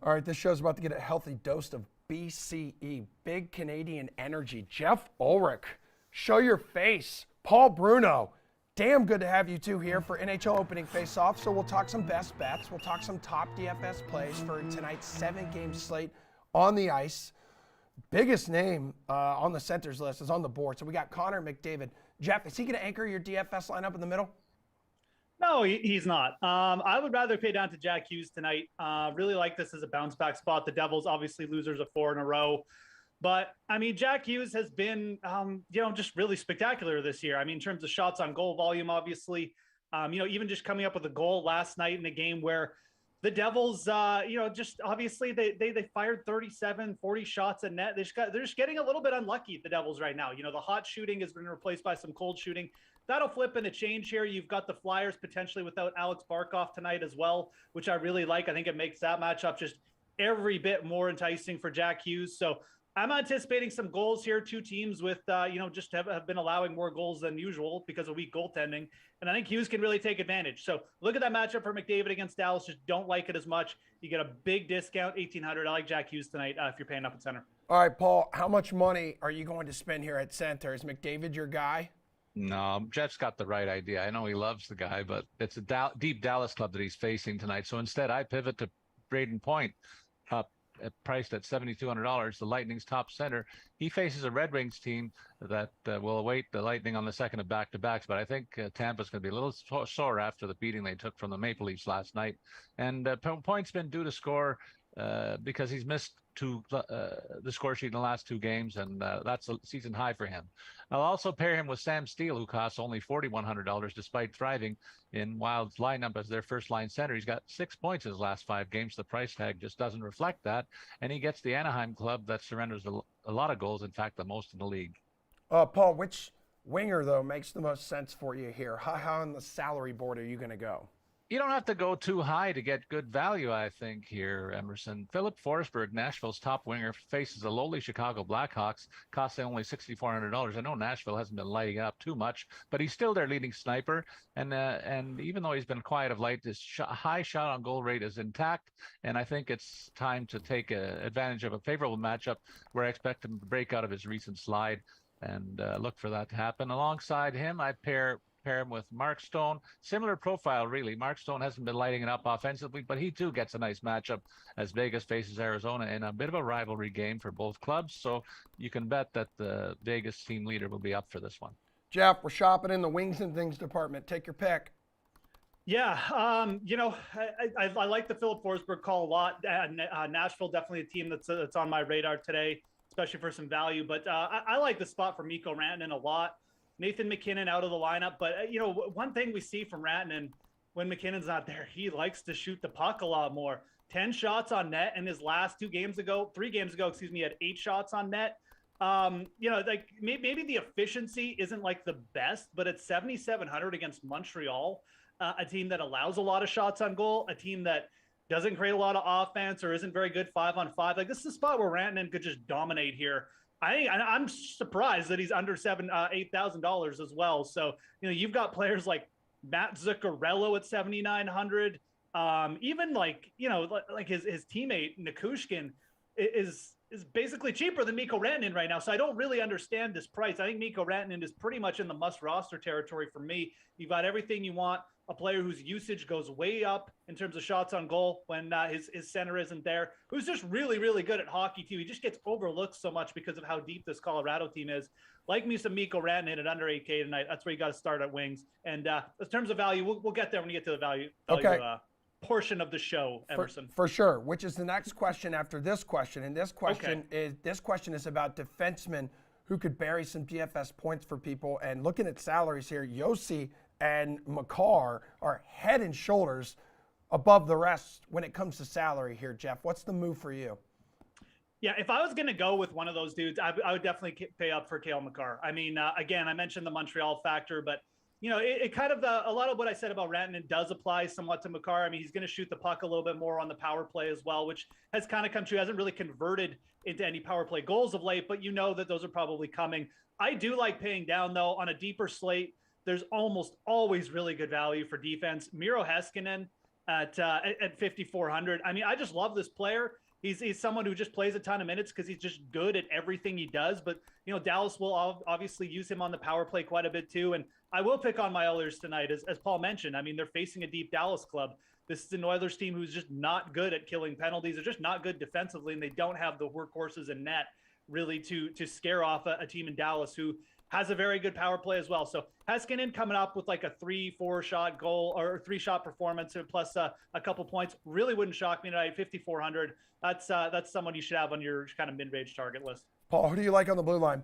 All right, this show's about to get a healthy dose of BCE, Big Canadian Energy. Jeff Ulrich, show your face. Paul Bruno, damn good to have you two here for NHL opening face-off. So we'll talk some best bets. We'll talk some top DFS plays for tonight's 7-game slate on the ice. Biggest name on the centers list is on the board. So we got Connor McDavid. Jeff, is he going to anchor your DFS lineup in the middle? No, he's not. I would rather pay down to Jack Hughes tonight. Really like this as a bounce back spot. The Devils obviously losers of 4 in a row. But, I mean, Jack Hughes has been, just really spectacular this year. I mean, in terms of shots on goal volume, obviously, even just coming up with a goal last night in a game where the Devils, just obviously they fired 37, 40 shots at net. They're just getting a little bit unlucky, the Devils right now. The hot shooting has been replaced by some cold shooting. That'll flip and a change here. You've got the Flyers potentially without Alex Barkov tonight as well, which I really like. I think it makes that matchup just every bit more enticing for Jack Hughes. So I'm anticipating some goals here. Two teams with, just have been allowing more goals than usual because of weak goaltending. And I think Hughes can really take advantage. So look at that matchup for McDavid against Dallas. Just don't like it as much. You get a big discount, 1,800. I like Jack Hughes tonight if you're paying up at center. All right, Paul, how much money are you going to spend here at center? Is McDavid your guy? No, Jeff's got the right idea. I know he loves the guy, but it's a deep Dallas club that he's facing tonight. So instead, I pivot to Braden Point, priced at $7,200, the Lightning's top center. He faces a Red Wings team that will await the Lightning on the second of back-to-backs, but I think Tampa's going to be a little sore after the beating they took from the Maple Leafs last night. And Point's been due to score because he's missed the score sheet in the last 2 games, and that's a season high for him. I'll also pair him with Sam Steele, who costs only $4,100 despite thriving in Wild's lineup as their first-line center. He's got 6 points in his last 5 games. The price tag just doesn't reflect that, and he gets the Anaheim club that surrenders a lot of goals, in fact, the most in the league. Paul, which winger, though, makes the most sense for you here? How on the salary board are you going to go? You don't have to go too high to get good value, I think, here, Emerson. Philip Forsberg, Nashville's top winger, faces the lowly Chicago Blackhawks, costing only $6,400. I know Nashville hasn't been lighting up too much, but he's still their leading sniper. And even though he's been quiet of late, his high shot on goal rate is intact. And I think it's time to take advantage of a favorable matchup where I expect him to break out of his recent slide and look for that to happen. Alongside him, I pair him with Mark Stone. Similar profile, really. Mark Stone hasn't been lighting it up offensively, but he too gets a nice matchup as Vegas faces Arizona in a bit of a rivalry game for both clubs. So you can bet that the Vegas team leader will be up for this one. Jeff, we're shopping in the wings and things department. Take your pick. Yeah, I like the Philip Forsberg call a lot. Nashville, definitely a team that's on my radar today, especially for some value. But I like the spot for Mikko Rantanen a lot. Nathan McKinnon out of the lineup. But, one thing we see from Rantanen when McKinnon's not there, he likes to shoot the puck a lot more. 10 shots on net in his last 3 games ago, he had 8 shots on net. Maybe the efficiency isn't like the best, but it's 7,700 against Montreal, a team that allows a lot of shots on goal, a team that doesn't create a lot of offense or isn't very good 5-on-5. Like, this is a spot where Rantanen could just dominate here. I'm surprised that he's under $8,000 as well. So, you've got players like Matt Zuccarello at 7,900. Even like his teammate Nikushkin is basically cheaper than Mikko Rantanen right now. So I don't really understand this price. I think Mikko Rantanen is pretty much in the must roster territory for me. You've got everything you want. A player whose usage goes way up in terms of shots on goal when his center isn't there, who's just really, really good at hockey too. He just gets overlooked so much because of how deep this Colorado team is. Like me some Mikko Rantanen at under 8K tonight. That's where you got to start at wings. And in terms of value, we'll get there when we get to the value portion of the show, Emerson. For sure, which is the next question after this question. And this question is about defensemen who could bury some DFS points for people. And looking at salaries here, Yossi and Makar are head and shoulders above the rest when it comes to salary here, Jeff. What's the move for you? Yeah, if I was going to go with one of those dudes, I would definitely pay up for Cale Makar. I mean, again, I mentioned the Montreal factor, but it kind of a lot of what I said about Rantanen does apply somewhat to Makar. I mean, he's going to shoot the puck a little bit more on the power play as well, which has kind of come true. Hasn't really converted into any power play goals of late, but that those are probably coming. I do like paying down though on a deeper slate. There's almost always really good value for defense. Miro Heiskanen at 5,400. I mean, I just love this player. He's someone who just plays a ton of minutes because he's just good at everything he does. But, Dallas will obviously use him on the power play quite a bit too. And I will pick on my Oilers tonight, as Paul mentioned. I mean, they're facing a deep Dallas club. This is an Oilers team who's just not good at killing penalties. They're just not good defensively, and they don't have the workhorses in net really to scare off a team in Dallas who has a very good power play as well. So Heiskanen coming up with like a 3-4 shot goal or 3-shot performance plus a couple points really wouldn't shock me tonight. 5,400. That's someone you should have on your kind of mid-range target list. Paul, who do you like on the blue line?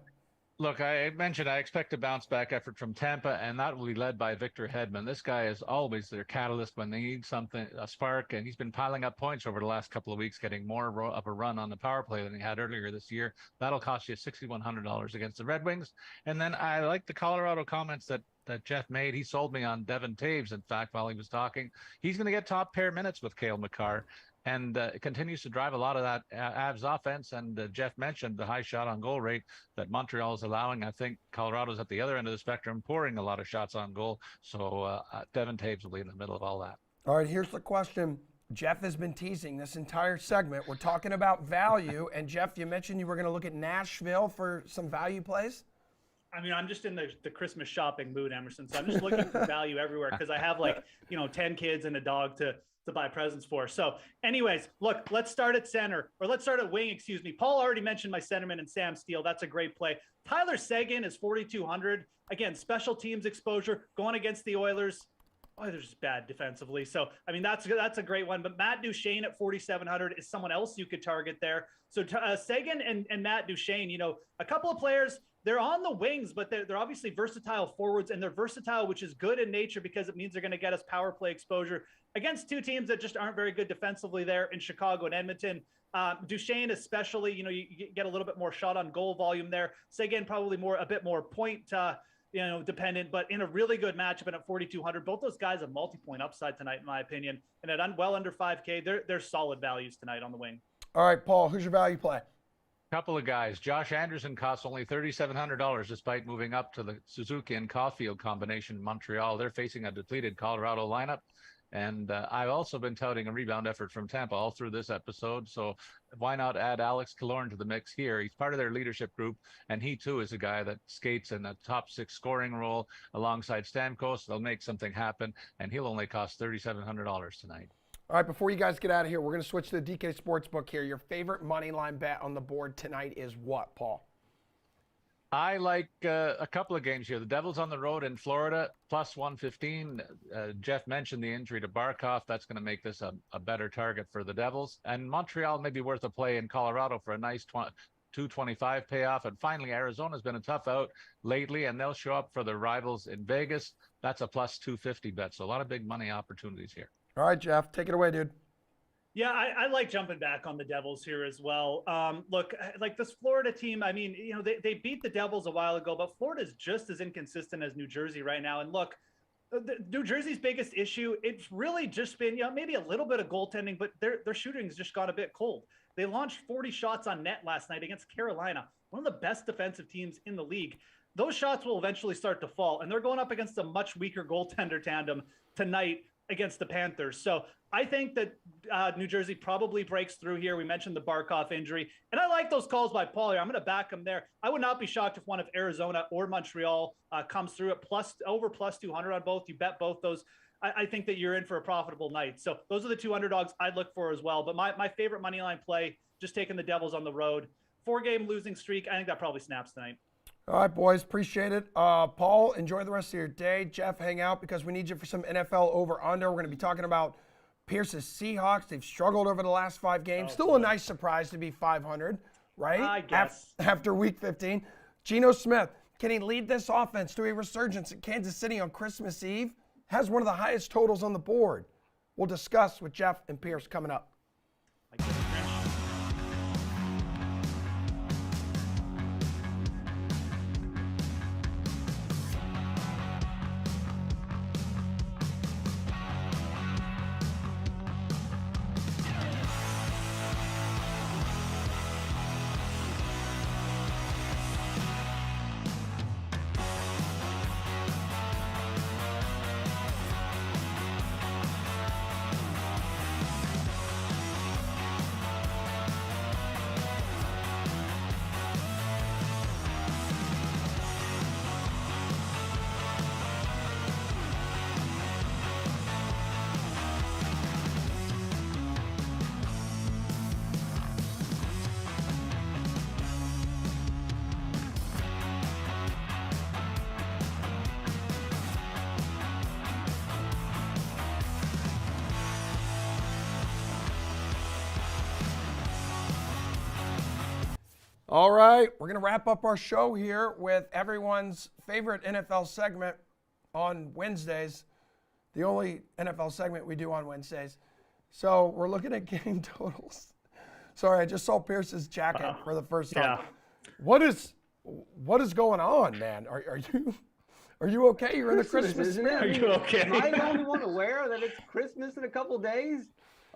Look, I mentioned I expect a bounce back effort from Tampa, and that will be led by Victor Hedman. This guy is always their catalyst when they need something, a spark, and he's been piling up points over the last couple of weeks, getting more of a run on the power play than he had earlier this year. That'll cost you $6,100 against the Red Wings. And then I like the Colorado comments that Jeff made. He sold me on Devin Taves, in fact, while he was talking. He's going to get top pair minutes with Cale Makar. And it continues to drive a lot of that Avs offense. And Jeff mentioned the high shot on goal rate that Montreal is allowing. I think Colorado's at the other end of the spectrum, pouring a lot of shots on goal. So Devin Taves will be in the middle of all that. All right, here's the question. Jeff has been teasing this entire segment. We're talking about value. And Jeff, you mentioned you were going to look at Nashville for some value plays. I mean, I'm just in the Christmas shopping mood, Emerson. So I'm just looking for value everywhere because I have 10 kids and a dog to buy presents for. So anyways, look, let's start at center, or let's start at wing, excuse me. Paul already mentioned my centerman and Sam Steele. That's a great play. Tyler Seguin is 4,200. Again, special teams exposure going against the Oilers. Oilers is bad defensively. So, I mean, that's a great one. But Matt Duchene at 4,700 is someone else you could target there. So Seguin and Matt Duchene, a couple of players, they're on the wings, but they're obviously versatile forwards, and they're versatile, which is good in nature because it means they're going to get us power play exposure against two teams that just aren't very good defensively there in Chicago and Edmonton. Duchene especially, you get a little bit more shot on goal volume there. Seguin probably a bit more point dependent, but in a really good matchup and at 4,200, both those guys have multi-point upside tonight, in my opinion. And at well under 5K, they're solid values tonight on the wing. All right, Paul, who's your value play? Couple of guys. Josh Anderson costs only $3,700 despite moving up to the Suzuki and Caulfield combination in Montreal. They're facing a depleted Colorado lineup. And I've also been touting a rebound effort from Tampa all through this episode. So why not add Alex Killorn to the mix here? He's part of their leadership group, and he too is a guy that skates in a top 6 scoring role alongside Stamkos. They'll make something happen, and he'll only cost $3,700 tonight. All right, before you guys get out of here, we're going to switch to the DK Sportsbook here. Your favorite money line bet on the board tonight is what, Paul? I like a couple of games here. The Devils on the road in Florida, plus 115. Jeff mentioned the injury to Barkov. That's going to make this a better target for the Devils. And Montreal may be worth a play in Colorado for a nice 225 payoff. And finally, Arizona's been a tough out lately, and they'll show up for their rivals in Vegas. That's a plus 250 bet. So a lot of big money opportunities here. All right, Jeff, take it away, dude. Yeah, I like jumping back on the Devils here as well. Look, like this Florida team, I mean, they beat the Devils a while ago, but Florida's just as inconsistent as New Jersey right now. And look, New Jersey's biggest issue, it's really just been, maybe a little bit of goaltending, but their shooting's just gone a bit cold. They launched 40 shots on net last night against Carolina, one of the best defensive teams in the league. Those shots will eventually start to fall, and they're going up against a much weaker goaltender tandem tonight against the Panthers. So I think that New Jersey probably breaks through here. We mentioned the Barkov injury, and I like those calls by Paul here. I'm going to back him there. I would not be shocked if one of Arizona or Montreal comes through at over plus 200 on both. You bet both those. I think that you're in for a profitable night. So those are the two underdogs I'd look for as well. But my favorite money line play, just taking the Devils on the road. 4-game losing streak. I think that probably snaps tonight. All right, boys, appreciate it. Paul, enjoy the rest of your day. Jeff, hang out because we need you for some NFL over-under. We're going to be talking about Pierce's Seahawks. They've struggled over the last 5 games. Still a nice surprise to be 500, right? I guess. After week 15. Geno Smith, can he lead this offense to a resurgence at Kansas City on Christmas Eve? Has one of the highest totals on the board. We'll discuss with Jeff and Pierce coming up. All right, we're going to wrap up our show here with everyone's favorite NFL segment on Wednesdays, the only NFL segment we do on Wednesdays. So we're looking at game totals. Sorry, I just saw Pierce's jacket for the first time. Yeah. What is going on, man? Are you okay? You're in the Christmas isn't it? Are you okay? Am I the only one aware that it's Christmas in a couple days?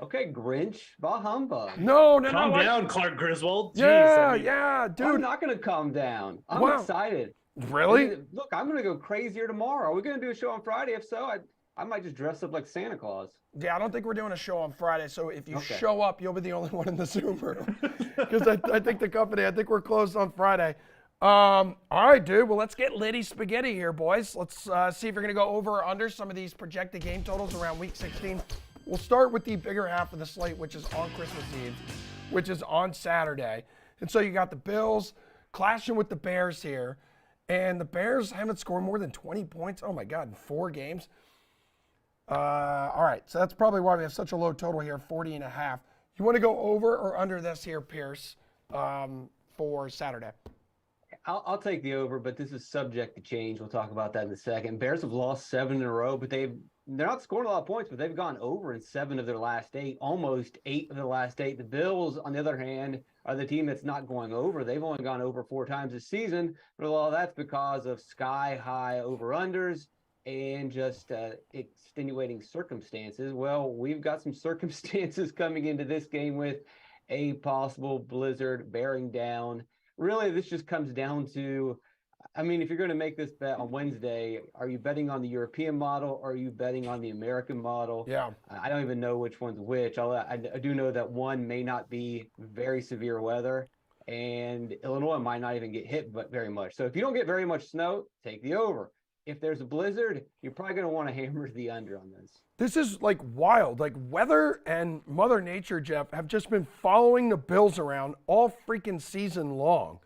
Okay, Grinch, bah humbug. No. Calm down, Clark Griswold. Yeah, Jeez, yeah, I'm dude. not going to calm down. I'm Wow. excited. Really? Look, I'm going to go crazier tomorrow. Are we going to do a show on Friday? If so, I might just dress up like Santa Claus. Yeah, I don't think we're doing a show on Friday. So if you Okay. show up, you'll be the only one in the Zoom room. Because I think we're closed on Friday. All right, dude. Well, let's get Liddy Spaghetti here, boys. Let's see if you're going to go over or under some of these projected game totals around Week 16. We'll start with the bigger half of the slate, which is on Christmas Eve, which is on Saturday. And so you got the Bills clashing with the Bears here. And the Bears haven't scored more than 20 points. Oh, my God, in 4 games. All right, so that's probably why we have such a low total here, 40.5. You want to go over or under this here, Pierce, for Saturday? I'll take the over, but this is subject to change. We'll talk about that in a second. Bears have lost 7 in a row, but they're not scoring a lot of points, but they've gone over in 7 of their last 8, almost 8 of their last 8. The Bills, on the other hand, are the team that's not going over. They've only gone over 4 times this season, but a lot of that's because of sky-high over-unders and just extenuating circumstances. Well, we've got some circumstances coming into this game with a possible blizzard bearing down. Really, this just comes down to, I mean, if you're going to make this bet on Wednesday, are you betting on the European model or are you betting on the American model? Yeah. I don't even know which one's which. I do know that one may not be very severe weather, and Illinois might not even get hit but very much. So if you don't get very much snow, take the over. If there's a blizzard, you're probably going to want to hammer the under on this. This is like wild. Like weather and Mother Nature, Jeff, have just been following the Bills around all freaking season long.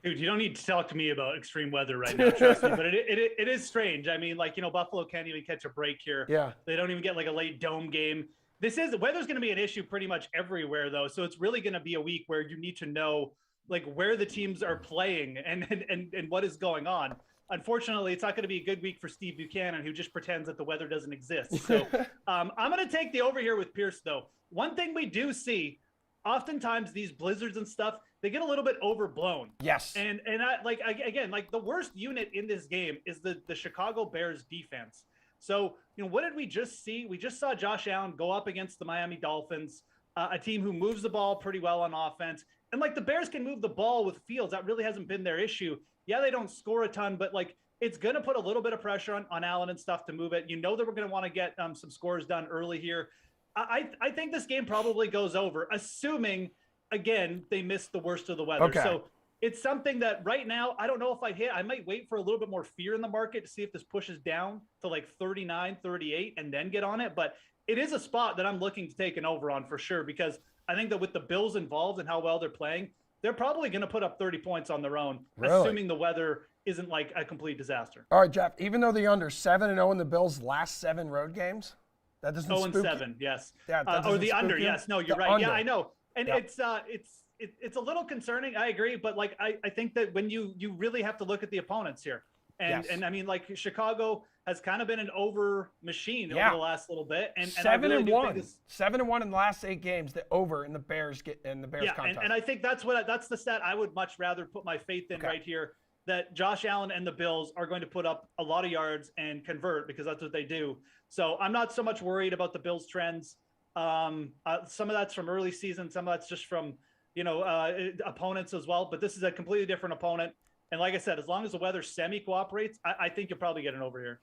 Dude, you don't need to talk to me about extreme weather right now, trust me. But it is strange. I mean, like, Buffalo can't even catch a break here. Yeah. They don't even get like a late dome game. Weather's going to be an issue pretty much everywhere, though. So it's really going to be a week where you need to know like where the teams are playing and what is going on. Unfortunately, it's not going to be a good week for Steve Buchanan, who just pretends that the weather doesn't exist. So I'm going to take the over here with Pierce, though. One thing we do see, oftentimes these blizzards and stuff, they get a little bit overblown. Yes. And again, the worst unit in this game is the Chicago Bears defense. So, what did we just see? We just saw Josh Allen go up against the Miami Dolphins, a team who moves the ball pretty well on offense. And like the Bears can move the ball with Fields. That really hasn't been their issue. Yeah, they don't score a ton, but like it's going to put a little bit of pressure on Allen and stuff to move it. That we're going to want to get some scores done early here. I think this game probably goes over, assuming, again, they missed the worst of the weather. Okay. So it's something that right now, I don't know if I'd hit. I might wait for a little bit more fear in the market to see if this pushes down to like 39, 38, and then get on it. But it is a spot that I'm looking to take an over on for sure, because I think that with the Bills involved and how well they're playing, they're probably going to put up 30 points on their own, Really? assuming the weather isn't like a complete disaster. All right, Jeff, even though the under 7-0 in the Bills' last 7 road games, that doesn't spook you? 0-7, yes. Yeah, that Or doesn't the spook under, you? yes. No, you're The right. under. Yeah, I know. And Yeah. it's a little concerning. I agree, but like I think that when you really have to look at the opponents here, and Yes. and I mean, like Chicago has kind of been an over machine Yeah. over the last little bit, and I 7 really and do 1, think this, 7-1 in the last 8 games. The over in the Bears yeah, contest. and I think that's the stat I would much rather put my faith in right here. That Josh Allen and the Bills are going to put up a lot of yards and convert, because that's what they do. So I'm not so much worried about the Bills' trends. Some of that's from early season, some of that's just from opponents as well. But this is a completely different opponent. And like I said, as long as the weather semi-cooperates, I think you'll probably get an over here.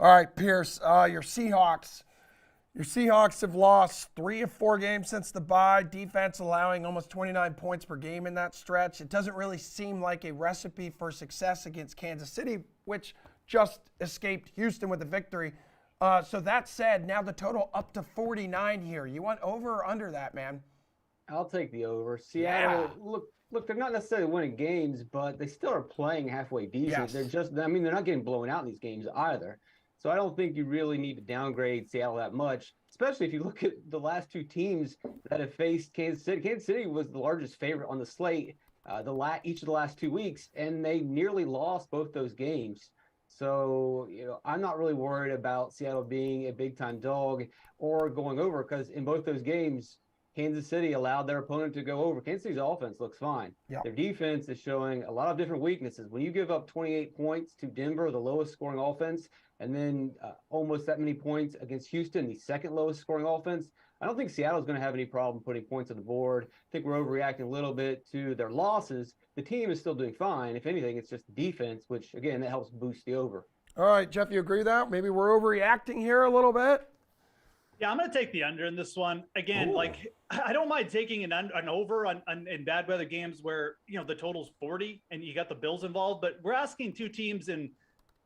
All right, Pierce, your Seahawks. Your Seahawks have lost 3 of 4 games since the bye. Defense allowing almost 29 points per game in that stretch. It doesn't really seem like a recipe for success against Kansas City, which just escaped Houston with a victory. So that said, now the total up to 49 here. You want over or under that, man? I'll take the over. Seattle, Yeah. look, they're not necessarily winning games, but they still are playing halfway decent. Yes. They're not getting blown out in these games either. So I don't think you really need to downgrade Seattle that much, especially if you look at the last 2 teams that have faced Kansas City. Kansas City was the largest favorite on the slate each of the last 2 weeks, and they nearly lost both those games. So, I'm not really worried about Seattle being a big-time dog or going over, because in both those games, Kansas City allowed their opponent to go over. Kansas City's offense looks fine. Yeah. Their defense is showing a lot of different weaknesses. When you give up 28 points to Denver, the lowest scoring offense, and then almost that many points against Houston, the second lowest scoring offense, I don't think Seattle's going to have any problem putting points on the board. I think we're overreacting a little bit to their losses. The team is still doing fine. If anything, it's just defense, which, again, that helps boost the over. All right, Jeff, you agree with that? Maybe we're overreacting here a little bit? Yeah, I'm going to take the under in this one. Again, Ooh. like I don't mind taking an over in bad weather games where, the total's 40 and you got the Bills involved, but we're asking 2 teams in,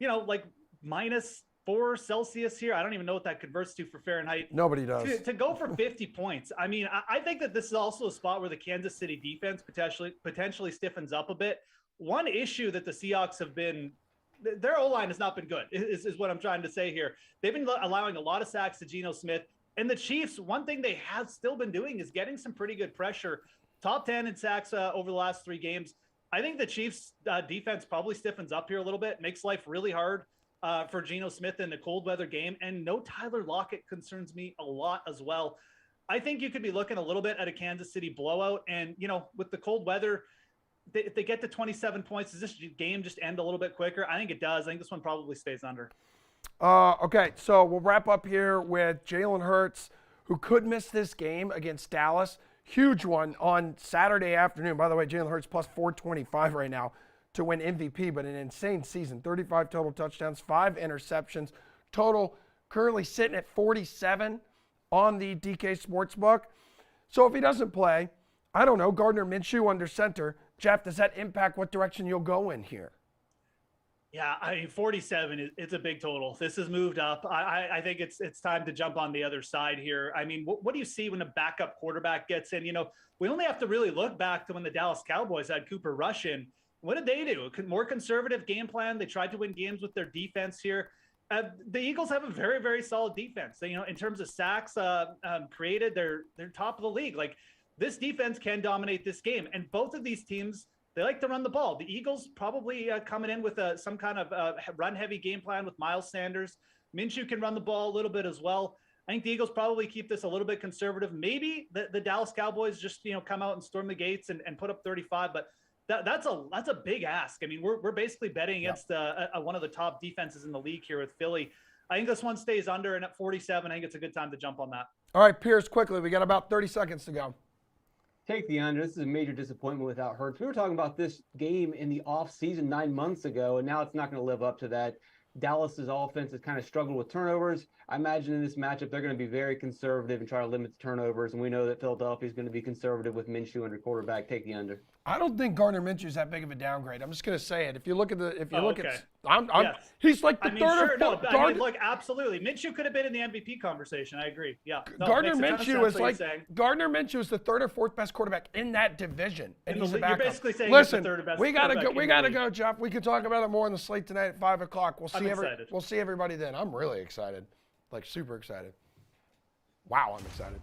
like -4 Celsius here. I don't even know what that converts to for Fahrenheit. Nobody does. To go for 50 points. I mean, I think that this is also a spot where the Kansas City defense potentially stiffens up a bit. One issue that the Seahawks have been, their O-line has not been good, is what I'm trying to say here. They've been allowing a lot of sacks to Geno Smith. And the Chiefs, one thing they have still been doing is getting some pretty good pressure. Top 10 in sacks over the last 3 games. I think the Chiefs defense probably stiffens up here a little bit, makes life really hard for Geno Smith in a cold weather game. And no Tyler Lockett concerns me a lot as well. I think you could be looking a little bit at a Kansas City blowout. And, with the cold weather, if they get to 27 points, does this game just end a little bit quicker? I think it does. I think this one probably stays under. Okay, so we'll wrap up here with Jalen Hurts, who could miss this game against Dallas. Huge one on Saturday afternoon. By the way, Jalen Hurts plus 425 right now to win MVP, but an insane season. 35 total touchdowns, 5 interceptions. Total currently sitting at 47 on the DK Sportsbook. So if he doesn't play, I don't know, Gardner Minshew under center. Jeff, does that impact what direction you'll go in here? Yeah, 47 it's a big total. This has moved up. I think it's time to jump on the other side here. I mean, what do you see when a backup quarterback gets in? We only have to really look back to when the Dallas Cowboys had Cooper Rush in. What did they do? A more conservative game plan. They tried to win games with their defense here. The Eagles have a very, very solid defense. They, in terms of sacks created, they're top of the league. Like, this defense can dominate this game. And both of these teams, they like to run the ball. The Eagles probably coming in with some kind of run-heavy game plan with Miles Sanders. Minshew can run the ball a little bit as well. I think the Eagles probably keep this a little bit conservative. Maybe the Dallas Cowboys just come out and storm the gates and put up 35. But that's a big ask. I mean, we're basically betting against one of the top defenses in the league here with Philly. I think this one stays under, and at 47, I think it's a good time to jump on that. All right, Pierce, quickly. We got about 30 seconds to go. Take the under. This is a major disappointment without Hurts. We were talking about this game in the offseason 9 months ago, and now it's not going to live up to that. Dallas's offense has kind of struggled with turnovers. I imagine in this matchup, they're going to be very conservative and try to limit the turnovers. And we know that Philadelphia is going to be conservative with Minshew under quarterback. Take the under. I don't think Gardner Minshew is that big of a downgrade. I'm just going to say it. If you look at Yes. he's like the third or fourth. Look, absolutely. Minshew could have been in the MVP conversation. I agree. Yeah. No, Gardner makes a ton Minshew of is sense what you're saying. Gardner Minshew is the third or fourth best quarterback in that division, and he's a backup. You're basically saying Listen, he's the third best we gotta go. quarterback We in the gotta league. go, Jeff. We can talk about it more on the slate tonight at 5 o'clock. I'm excited. We'll see everybody then. I'm really excited, like super excited. Wow, I'm excited.